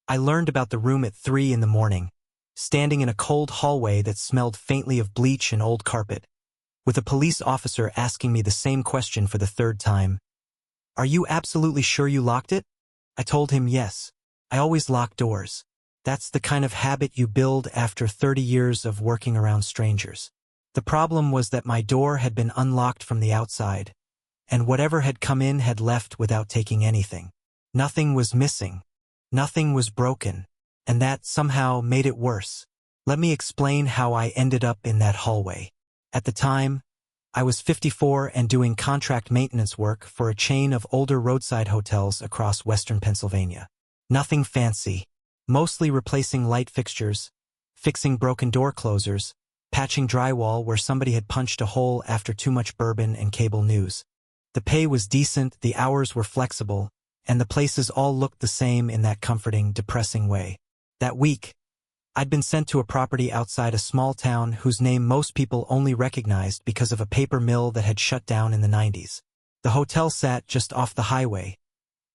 I learned about the room at 3 in the morning, standing in a cold hallway that smelled faintly of bleach and old carpet, with a police officer asking me the same question for the third time. "Are you absolutely sure you locked it?" I told him yes. I always lock doors. That's the kind of habit you build after 30 years of working around strangers. The problem was that my door had been unlocked from the outside, and whatever had come in had left without taking anything. Nothing was missing. Nothing was broken, and that somehow made it worse. Let me explain how I ended up in that hallway. At the time, I was 54 and doing contract maintenance work for a chain of older roadside hotels across western Pennsylvania. Nothing fancy, mostly replacing light fixtures, fixing broken door closers, patching drywall where somebody had punched a hole after too much bourbon and cable news. The pay was decent, the hours were flexible, and the places all looked the same in that comforting, depressing way. That week, I'd been sent to a property outside a small town whose name most people only recognized because of a paper mill that had shut down in the 90s. The hotel sat just off the highway,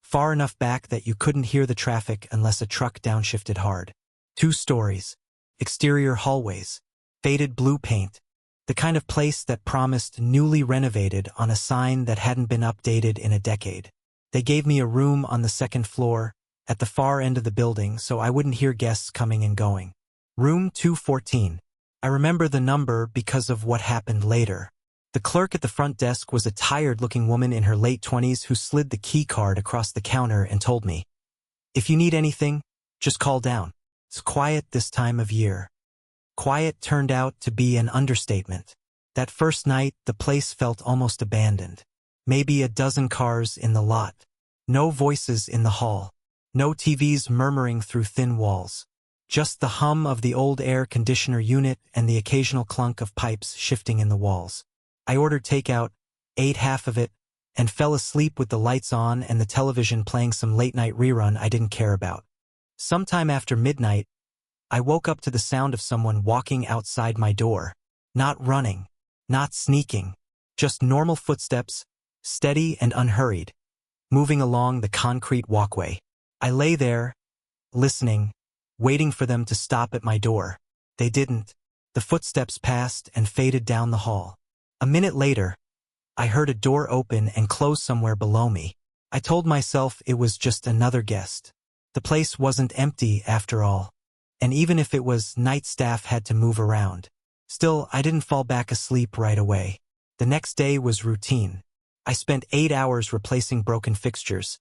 far enough back that you couldn't hear the traffic unless a truck downshifted hard. 2 stories, exterior hallways, faded blue paint, the kind of place that promised newly renovated on a sign that hadn't been updated in a decade. They gave me a room on the 2nd floor, at the far end of the building, so I wouldn't hear guests coming and going. Room 214. I remember the number because of what happened later. The clerk at the front desk was a tired-looking woman in her late 20s who slid the key card across the counter and told me, "If you need anything, just call down. It's quiet this time of year." Quiet turned out to be an understatement. That first night, the place felt almost abandoned. Maybe a dozen cars in the lot. No voices in the hall. No TVs murmuring through thin walls. Just the hum of the old air conditioner unit and the occasional clunk of pipes shifting in the walls. I ordered takeout, ate half of it, and fell asleep with the lights on and the television playing some late-night rerun I didn't care about. Sometime after midnight, I woke up to the sound of someone walking outside my door. Not running, not sneaking, just normal footsteps, steady and unhurried, moving along the concrete walkway. I lay there, listening, waiting for them to stop at my door. They didn't. The footsteps passed and faded down the hall. A minute later, I heard a door open and close somewhere below me. I told myself it was just another guest. The place wasn't empty after all. And even if it was, night staff had to move around. Still, I didn't fall back asleep right away. The next day was routine. I spent 8 hours replacing broken fixtures,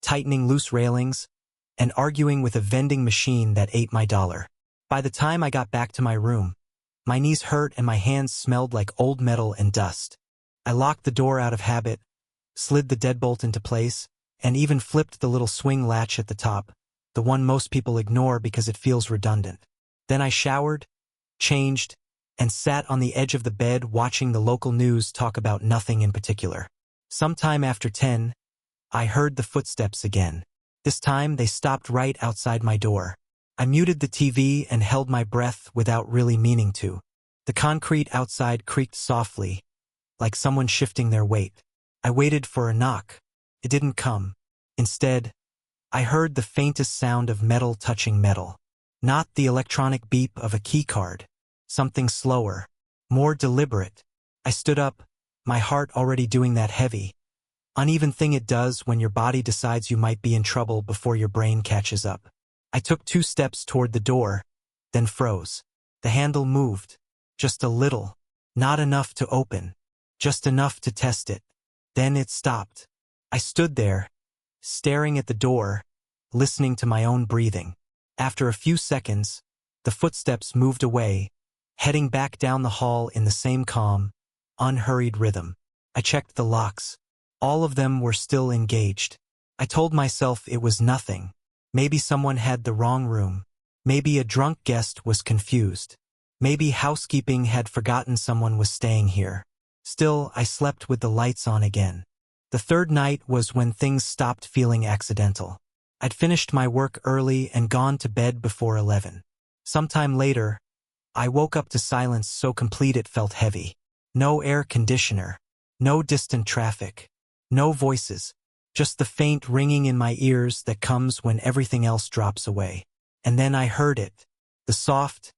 tightening loose railings, and arguing with a vending machine that ate my dollar. By the time I got back to my room, my knees hurt and my hands smelled like old metal and dust. I locked the door out of habit, slid the deadbolt into place, and even flipped the little swing latch at the top, the one most people ignore because it feels redundant. Then I showered, changed, and sat on the edge of the bed watching the local news talk about nothing in particular. Sometime after 10, I heard the footsteps again. This time they stopped right outside my door. I muted the TV and held my breath without really meaning to. The concrete outside creaked softly, like someone shifting their weight. I waited for a knock. It didn't come. Instead, I heard the faintest sound of metal touching metal. Not the electronic beep of a keycard. Something slower, more deliberate. I stood up, my heart already doing that heavy, uneven thing it does when your body decides you might be in trouble before your brain catches up. I took 2 steps toward the door, then froze. The handle moved, just a little, not enough to open, just enough to test it. Then it stopped. I stood there, staring at the door, listening to my own breathing. After a few seconds, the footsteps moved away, heading back down the hall in the same calm, unhurried rhythm. I checked the locks. All of them were still engaged. I told myself it was nothing. Maybe someone had the wrong room. Maybe a drunk guest was confused. Maybe housekeeping had forgotten someone was staying here. Still, I slept with the lights on again. The third night was when things stopped feeling accidental. I'd finished my work early and gone to bed before 11. Sometime later, I woke up to silence so complete it felt heavy. No air conditioner. No distant traffic. No voices. just the faint ringing in my ears that comes when everything else drops away. And then I heard it, the soft,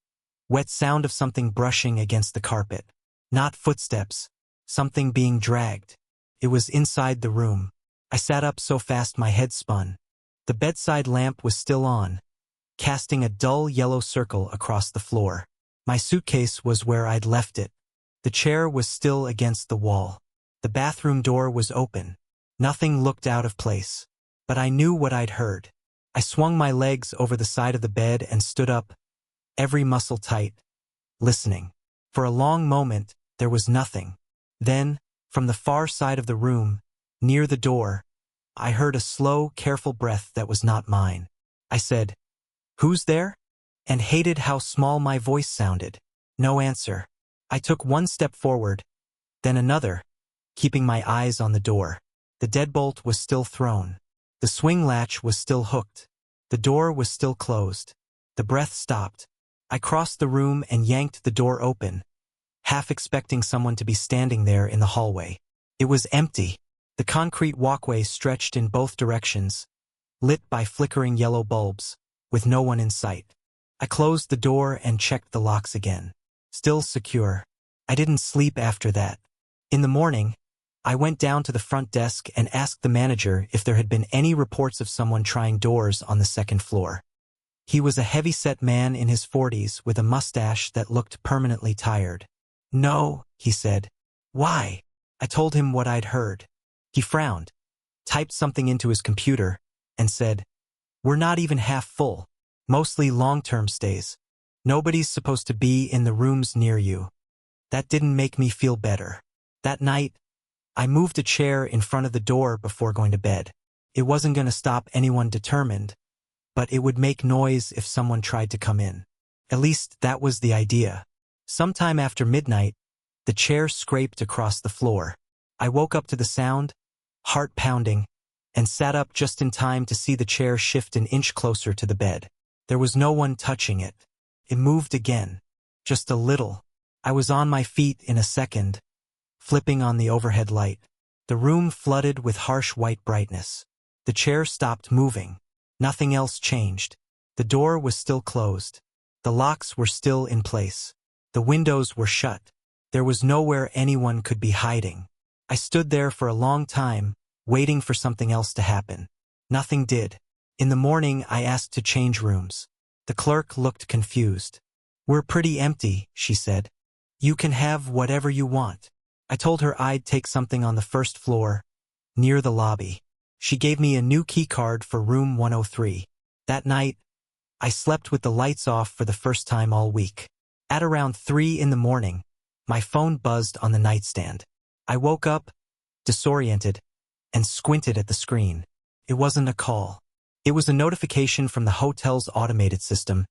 wet sound of something brushing against the carpet. Not footsteps, something being dragged. It was inside the room. I sat up so fast my head spun. The bedside lamp was still on, casting a dull yellow circle across the floor. My suitcase was where I'd left it. The chair was still against the wall. The bathroom door was open. Nothing looked out of place. But I knew what I'd heard. I swung my legs over the side of the bed and stood up, every muscle tight, listening. For a long moment, there was nothing. Then, from the far side of the room, near the door, I heard a slow, careful breath that was not mine. I said, "Who's there?" and hated how small my voice sounded. No answer. I took one step forward, then another, keeping my eyes on the door. The deadbolt was still thrown. The swing latch was still hooked. The door was still closed. The breath stopped. I crossed the room and yanked the door open, half expecting someone to be standing there in the hallway. It was empty. The concrete walkway stretched in both directions, lit by flickering yellow bulbs, with no one in sight. I closed the door and checked the locks again. Still secure. I didn't sleep after that. In the morning, I went down to the front desk and asked the manager if there had been any reports of someone trying doors on the second floor. He was a heavy-set man in his 40s with a mustache that looked permanently tired. "No," he said. "Why?" I told him what I'd heard. He frowned, typed something into his computer, and said, "We're not even half full. Mostly long-term stays. Nobody's supposed to be in the rooms near you." That didn't make me feel better. That night, I moved a chair in front of the door before going to bed. It wasn't going to stop anyone determined, but it would make noise if someone tried to come in. At least that was the idea. Sometime after midnight, the chair scraped across the floor. I woke up to the sound, heart pounding, and sat up just in time to see the chair shift an inch closer to the bed. There was no one touching it. It moved again, just a little. I was on my feet in a second, flipping on the overhead light. The room flooded with harsh white brightness. The chair stopped moving. Nothing else changed. The door was still closed. The locks were still in place. The windows were shut. There was nowhere anyone could be hiding. I stood there for a long time, waiting for something else to happen. Nothing did. In the morning, I asked to change rooms. The clerk looked confused. "We're pretty empty," she said. "You can have whatever you want." I told her I'd take something on the first floor, near the lobby. She gave me a new key card for room 103. That night, I slept with the lights off for the first time all week. At around 3 in the morning, my phone buzzed on the nightstand. I woke up, disoriented, and squinted at the screen. It wasn't a call. It was a notification from the hotel's automated system,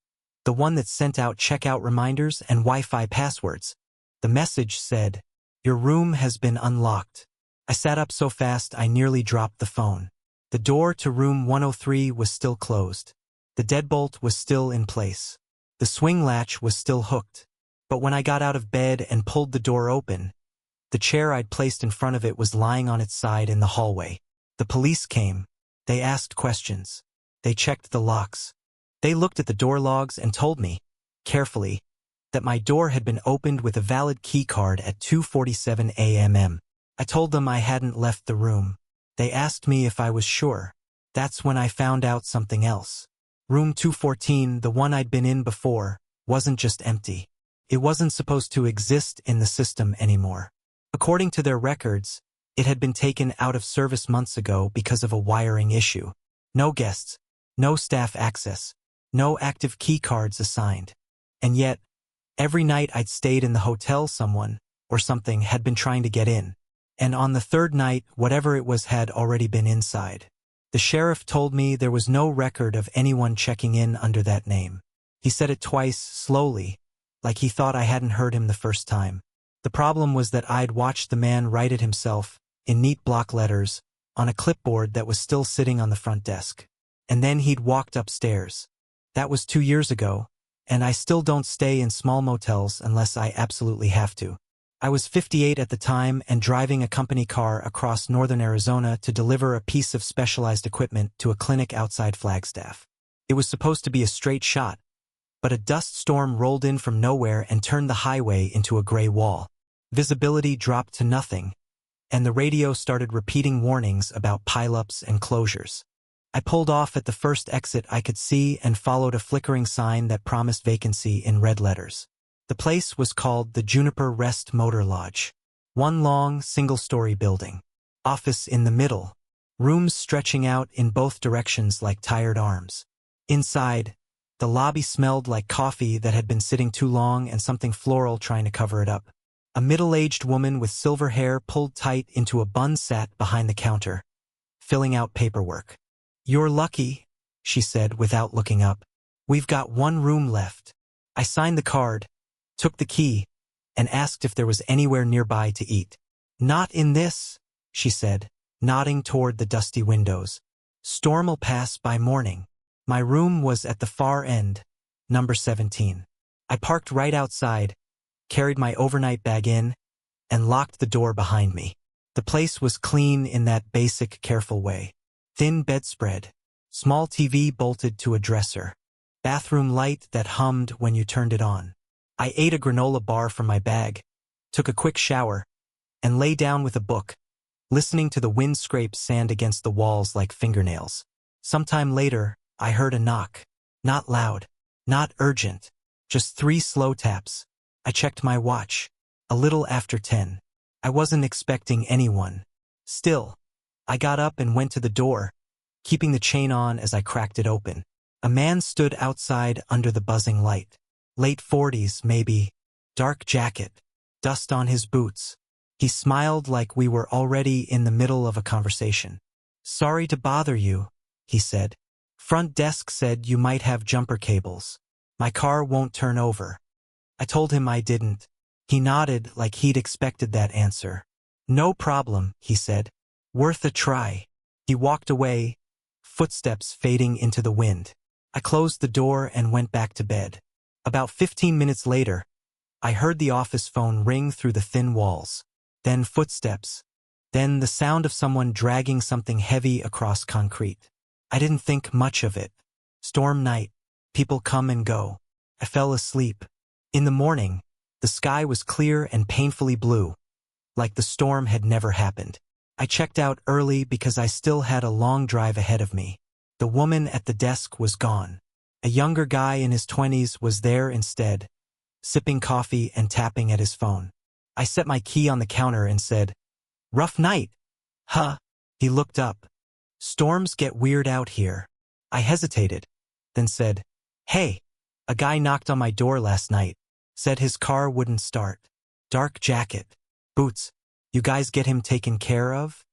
the one that sent out checkout reminders and Wi-Fi passwords. The message said, "Your room has been unlocked." I sat up so fast I nearly dropped the phone. The door to room 103 was still closed. The deadbolt was still in place. The swing latch was still hooked. But when I got out of bed and pulled the door open, the chair I'd placed in front of it was lying on its side in the hallway. The police came. They asked questions. They checked the locks. They looked at the door logs and told me, carefully, that my door had been opened with a valid key card at 2:47 a.m. I told them I hadn't left the room. They asked me if I was sure. That's when I found out something else. Room 214, the one I'd been in before, wasn't just empty. It wasn't supposed to exist in the system anymore. According to their records, it had been taken out of service months ago because of a wiring issue. No guests, no staff access, no active key cards assigned. And yet, every night I'd stayed in the hotel, someone, or something, had been trying to get in. And on the third night, whatever it was had already been inside. The sheriff told me there was no record of anyone checking in under that name. He said it twice, slowly, like he thought I hadn't heard him the first time. The problem was that I'd watched the man write it himself, in neat block letters, on a clipboard that was still sitting on the front desk. And then he'd walked upstairs. That was 2 years ago, and I still don't stay in small motels unless I absolutely have to. I was 58 at the time and driving a company car across northern Arizona to deliver a piece of specialized equipment to a clinic outside Flagstaff. It was supposed to be a straight shot, but a dust storm rolled in from nowhere and turned the highway into a gray wall. Visibility dropped to nothing, and the radio started repeating warnings about pileups and closures. I pulled off at the first exit I could see and followed a flickering sign that promised vacancy in red letters. The place was called the Juniper Rest Motor Lodge. One long, single-story building. Office in the middle. Rooms stretching out in both directions like tired arms. Inside, the lobby smelled like coffee that had been sitting too long and something floral trying to cover it up. A middle-aged woman with silver hair pulled tight into a bun sat behind the counter, filling out paperwork. "You're lucky," she said without looking up. "We've got one room left." I signed the card, took the key, and asked if there was anywhere nearby to eat. "Not in this," she said, nodding toward the dusty windows. "Storm'll pass by morning." My room was at the far end, number 17. I parked right outside, carried my overnight bag in, and locked the door behind me. The place was clean in that basic, careful way. Thin bedspread, small TV bolted to a dresser, bathroom light that hummed when you turned it on. I ate a granola bar from my bag, took a quick shower, and lay down with a book, listening to the wind scrape sand against the walls like fingernails. Sometime later, I heard a knock. Not loud, not urgent, just 3 slow taps. I checked my watch. A little after 10. I wasn't expecting anyone. Still, I got up and went to the door, keeping the chain on as I cracked it open. A man stood outside under the buzzing light. Late 40s, maybe. Dark jacket. Dust on his boots. He smiled like we were already in the middle of a conversation. "Sorry to bother you," he said. "Front desk said you might have jumper cables. My car won't turn over." I told him I didn't. He nodded like he'd expected that answer. "No problem," he said. "Worth a try." He walked away, footsteps fading into the wind. I closed the door and went back to bed. About 15 minutes later, I heard the office phone ring through the thin walls. Then footsteps. Then the sound of someone dragging something heavy across concrete. I didn't think much of it. Storm night. People come and go. I fell asleep. In the morning, the sky was clear and painfully blue, like the storm had never happened. I checked out early because I still had a long drive ahead of me. The woman at the desk was gone. A younger guy in his 20s was there instead, sipping coffee and tapping at his phone. I set my key on the counter and said, "Rough night." "Huh?" He looked up. "Storms get weird out here." I hesitated, then said, "Hey, a guy knocked on my door last night, said his car wouldn't start. Dark jacket, boots. You guys get him taken care of?"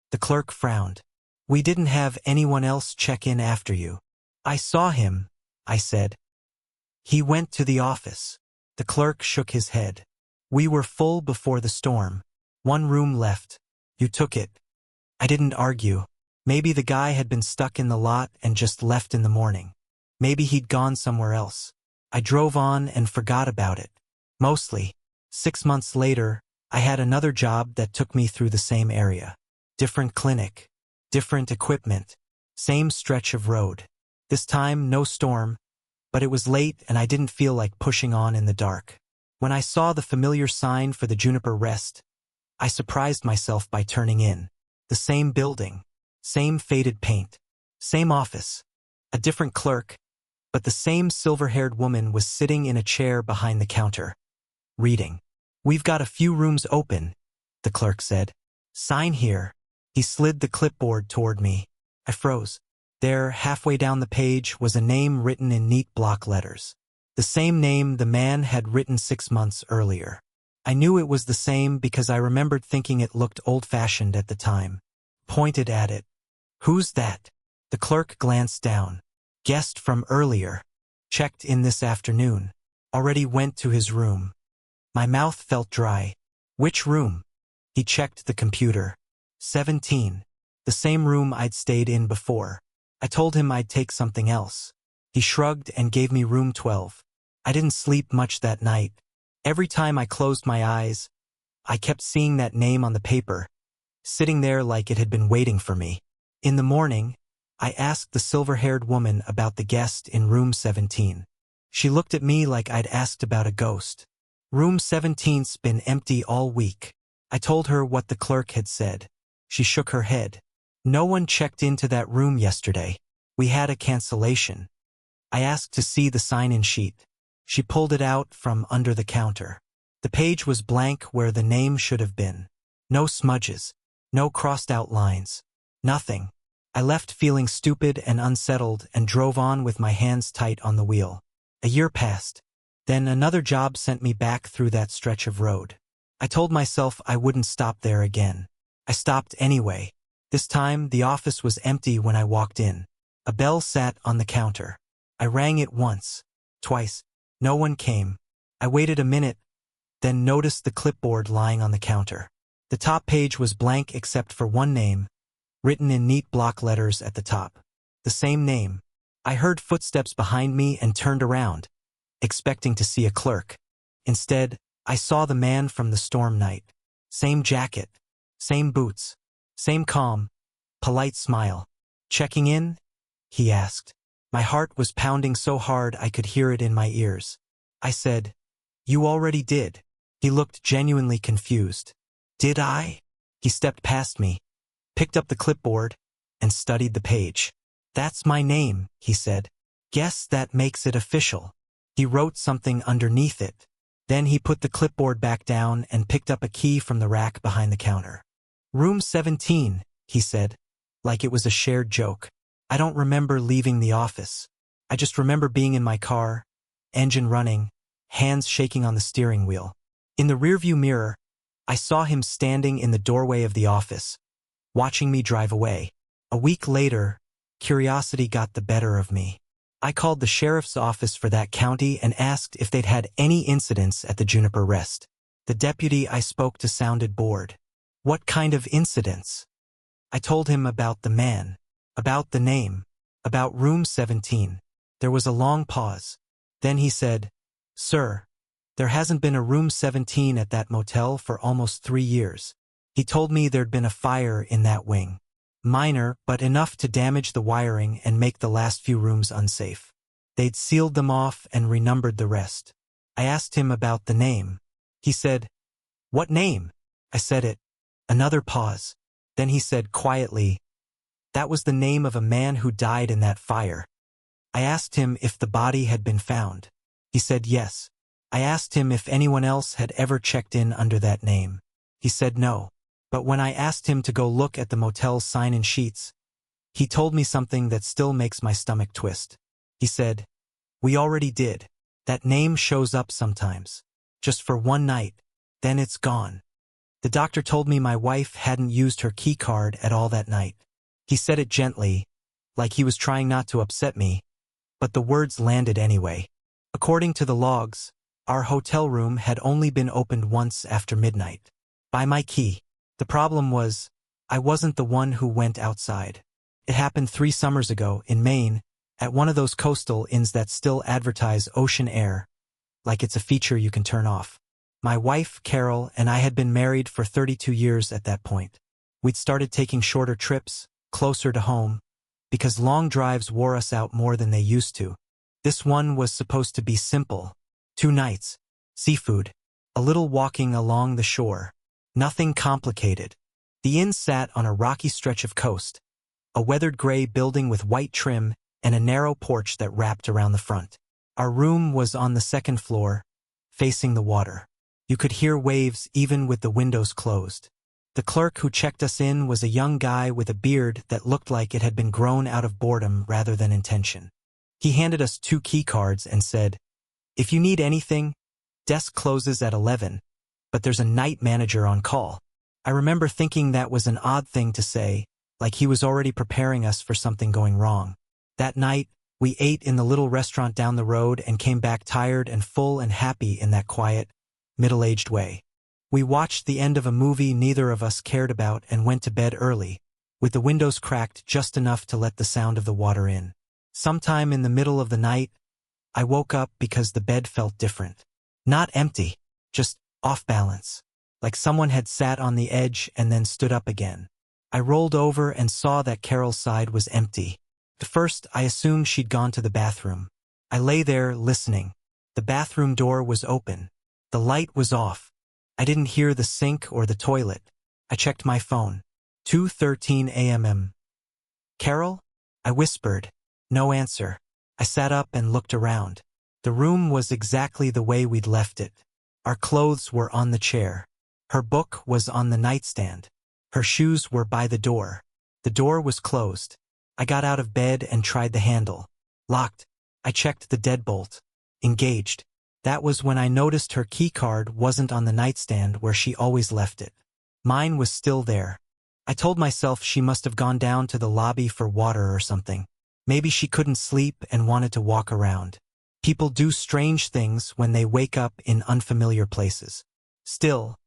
The clerk frowned. "We didn't have anyone else check in after you." "I saw him," I said. "He went to the office." The clerk shook his head. "We were full before the storm. One room left. You took it." I didn't argue. Maybe the guy had been stuck in the lot and just left in the morning. Maybe he'd gone somewhere else. I drove on and forgot about it. Mostly. 6 months later, I had another job that took me through the same area. Different clinic. Different equipment. Same stretch of road. This time, no storm, but it was late and I didn't feel like pushing on in the dark. When I saw the familiar sign for the Juniper Rest, I surprised myself by turning in. The same building, same faded paint, same office, a different clerk, but the same silver-haired woman was sitting in a chair behind the counter, reading. "We've got a few rooms open," the clerk said. "Sign here." He slid the clipboard toward me. I froze. There, halfway down the page, was a name written in neat block letters. The same name the man had written 6 months earlier. I knew it was the same because I remembered thinking it looked old-fashioned at the time. Pointed at it. "Who's that?" The clerk glanced down. "Guest from earlier. Checked in this afternoon. Already went to his room." My mouth felt dry. "Which room?" He checked the computer. 17. The same room I'd stayed in before. I told him I'd take something else. He shrugged and gave me room 12. I didn't sleep much that night. Every time I closed my eyes, I kept seeing that name on the paper, sitting there like it had been waiting for me. In the morning, I asked the silver-haired woman about the guest in room 17. She looked at me like I'd asked about a ghost. Room 17's been empty all week. I told her what the clerk had said. She shook her head. No one checked into that room yesterday. We had a cancellation. I asked to see the sign-in sheet. She pulled it out from under the counter. The page was blank where the name should have been. No smudges. No crossed-out lines. Nothing. I left feeling stupid and unsettled and drove on with my hands tight on the wheel. A year passed. Then another job sent me back through that stretch of road. I told myself I wouldn't stop there again. I stopped anyway. This time, the office was empty when I walked in. A bell sat on the counter. I rang it once, twice. No one came. I waited a minute, then noticed the clipboard lying on the counter. The top page was blank except for one name, written in neat block letters at the top. The same name. I heard footsteps behind me and turned around, expecting to see a clerk. Instead, I saw the man from the storm night. Same jacket, same boots, same calm, polite smile. "Checking in?" he asked. My heart was pounding so hard I could hear it in my ears. I said, "You already did." He looked genuinely confused. "Did I?" He stepped past me, picked up the clipboard, and studied the page. "That's my name," he said. "Guess that makes it official." He wrote something underneath it. Then he put the clipboard back down and picked up a key from the rack behind the counter. "Room 17, he said, like it was a shared joke. I don't remember leaving the office. I just remember being in my car, engine running, hands shaking on the steering wheel. In the rearview mirror, I saw him standing in the doorway of the office, watching me drive away. A week later, curiosity got the better of me. I called the sheriff's office for that county and asked if they'd had any incidents at the Juniper Rest. The deputy I spoke to sounded bored. "What kind of incidents?" I told him about the man, about the name, about room 17. There was a long pause. Then he said, "Sir, there hasn't been a room 17 at that motel for almost 3 years. He told me there'd been a fire in that wing. Minor, but enough to damage the wiring and make the last few rooms unsafe. They'd sealed them off and renumbered the rest." I asked him about the name. He said, "What name?" I said it. Another pause. Then he said quietly, "That was the name of a man who died in that fire." I asked him if the body had been found. He said yes. I asked him if anyone else had ever checked in under that name. He said no. But when I asked him to go look at the motel's sign-in sheets, he told me something that still makes my stomach twist. He said, "We already did. That name shows up sometimes. Just for one night, then it's gone." The doctor told me my wife hadn't used her key card at all that night. He said it gently, like he was trying not to upset me, but the words landed anyway. According to the logs, our hotel room had only been opened once after midnight. By my key. The problem was, I wasn't the one who went outside. It happened 3 summers ago, in Maine, at one of those coastal inns that still advertise ocean air, like it's a feature you can turn off. My wife, Carol, and I had been married for 32 years at that point. We'd started taking shorter trips, closer to home, because long drives wore us out more than they used to. This one was supposed to be simple. 2 nights, seafood, a little walking along the shore. Nothing complicated. The inn sat on a rocky stretch of coast, a weathered gray building with white trim and a narrow porch that wrapped around the front. Our room was on the 2nd floor, facing the water. You could hear waves even with the windows closed. The clerk who checked us in was a young guy with a beard that looked like it had been grown out of boredom rather than intention. He handed us 2 key cards and said, "If you need anything, desk closes at 11. But there's a night manager on call." I remember thinking that was an odd thing to say, like he was already preparing us for something going wrong. That night, we ate in the little restaurant down the road and came back tired and full and happy in that quiet, middle-aged way. We watched the end of a movie neither of us cared about and went to bed early, with the windows cracked just enough to let the sound of the water in. Sometime in the middle of the night, I woke up because the bed felt different. Not empty, just off balance, like someone had sat on the edge and then stood up again. I rolled over and saw that Carol's side was empty. At first, I assumed she'd gone to the bathroom. I lay there, listening. The bathroom door was open. The light was off. I didn't hear the sink or the toilet. I checked my phone. 2:13 a.m. Carol? I whispered. No answer. I sat up and looked around. The room was exactly the way we'd left it. Our clothes were on the chair. Her book was on the nightstand. Her shoes were by the door. The door was closed. I got out of bed and tried the handle. Locked. I checked the deadbolt. Engaged. That was when I noticed her keycard wasn't on the nightstand where she always left it. Mine was still there. I told myself she must have gone down to the lobby for water or something. Maybe she couldn't sleep and wanted to walk around. People do strange things when they wake up in unfamiliar places. Still,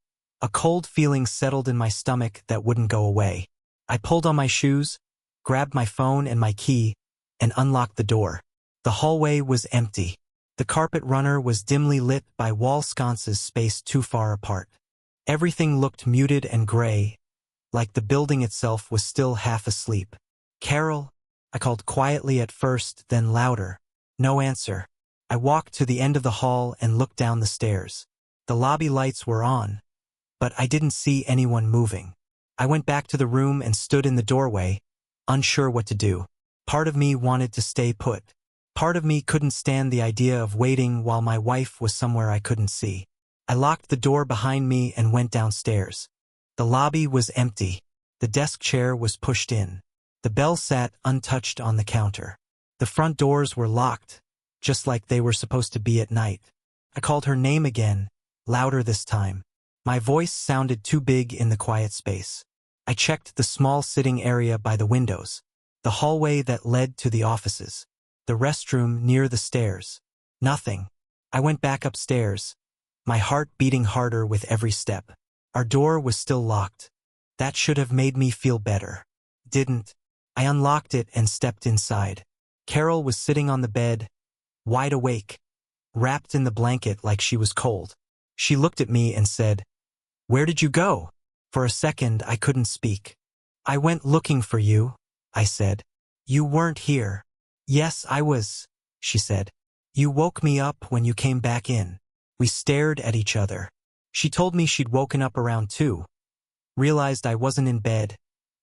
a cold feeling settled in my stomach that wouldn't go away. I pulled on my shoes, grabbed my phone and my key, and unlocked the door. The hallway was empty. The carpet runner was dimly lit by wall sconces spaced too far apart. Everything looked muted and gray, like the building itself was still half asleep. Carol? I called quietly at first, then louder. No answer. I walked to the end of the hall and looked down the stairs. The lobby lights were on, but I didn't see anyone moving. I went back to the room and stood in the doorway, unsure what to do. Part of me wanted to stay put. Part of me couldn't stand the idea of waiting while my wife was somewhere I couldn't see. I locked the door behind me and went downstairs. The lobby was empty. The desk chair was pushed in. The bell sat untouched on the counter. The front doors were locked, just like they were supposed to be at night. I called her name again, louder this time. My voice sounded too big in the quiet space. I checked the small sitting area by the windows, the hallway that led to the offices, the restroom near the stairs. Nothing. I went back upstairs, my heart beating harder with every step. Our door was still locked. That should have made me feel better. Didn't. I unlocked it and stepped inside. Carol was sitting on the bed, wide awake, wrapped in the blanket like she was cold. She looked at me and said, "Where did you go?" For a second, I couldn't speak. "I went looking for you," I said. "You weren't here." "Yes, I was," she said. "You woke me up when you came back in." We stared at each other. She told me she'd woken up around 2, realized I wasn't in bed,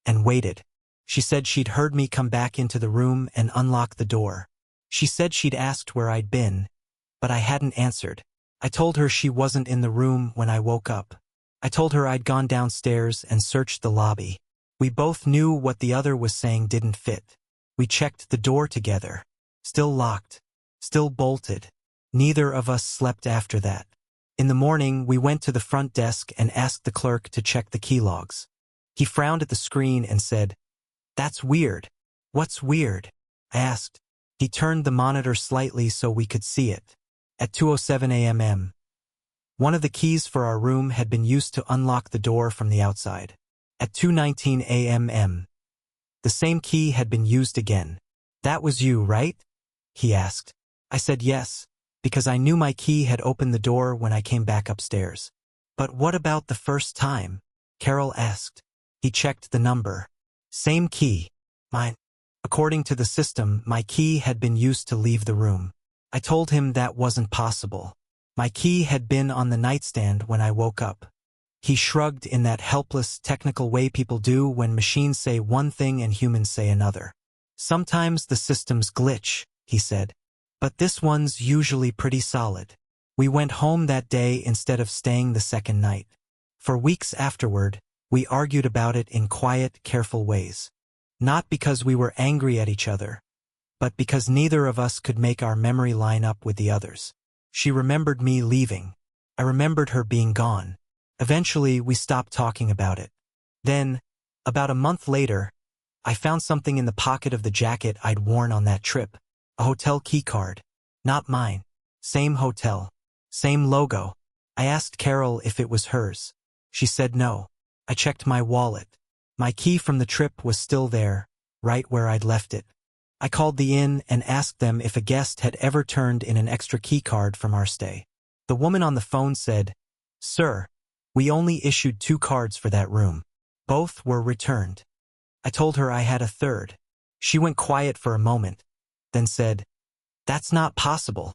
and waited. She said she'd heard me come back into the room and unlock the door. She said she'd asked where I'd been, but I hadn't answered. I told her she wasn't in the room when I woke up. I told her I'd gone downstairs and searched the lobby. We both knew what the other was saying didn't fit. We checked the door together. Still locked. Still bolted. Neither of us slept after that. In the morning, we went to the front desk and asked the clerk to check the key logs. He frowned at the screen and said, "That's weird." "What's weird?" I asked. He turned the monitor slightly so we could see it. At 2:07 a.m. One of the keys for our room had been used to unlock the door from the outside. At 2:19 a.m. the same key had been used again. "That was you, right?" he asked. I said yes, because I knew my key had opened the door when I came back upstairs. "But what about the first time?" Carol asked. He checked the number. "Same key. Mine." According to the system, my key had been used to leave the room. I told him that wasn't possible. My key had been on the nightstand when I woke up. He shrugged in that helpless, technical way people do when machines say one thing and humans say another. "Sometimes the systems glitch," he said. "But this one's usually pretty solid." We went home that day instead of staying the second night. For weeks afterward, we argued about it in quiet, careful ways. Not because we were angry at each other, but because neither of us could make our memory line up with the other's. She remembered me leaving. I remembered her being gone. Eventually, we stopped talking about it. Then, about a month later, I found something in the pocket of the jacket I'd worn on that trip. A hotel key card. Not mine. Same hotel. Same logo. I asked Carol if it was hers. She said no. I checked my wallet. My key from the trip was still there, right where I'd left it. I called the inn and asked them if a guest had ever turned in an extra key card from our stay. The woman on the phone said, "Sir, We only issued 2 cards for that room. Both were returned. I told her I had a third. She went quiet for a moment, then said, "That's not possible."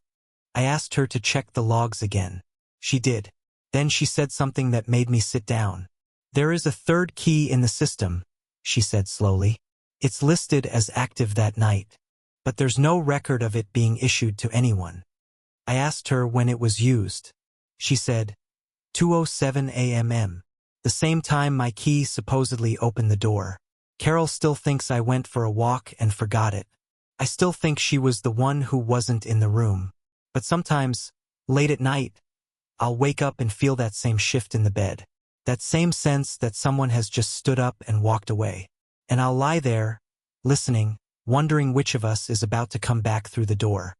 I asked her to check the logs again. She did. Then she said something that made me sit down. "There is a third key in the system," she said slowly. "It's listed as active that night, but there's no record of it being issued to anyone." I asked her when it was used. She said, 2:07 a.m., the same time my key supposedly opened the door. Carol still thinks I went for a walk and forgot it. I still think she was the one who wasn't in the room. But sometimes, late at night, I'll wake up and feel that same shift in the bed. That same sense that someone has just stood up and walked away. And I'll lie there, listening, wondering which of us is about to come back through the door.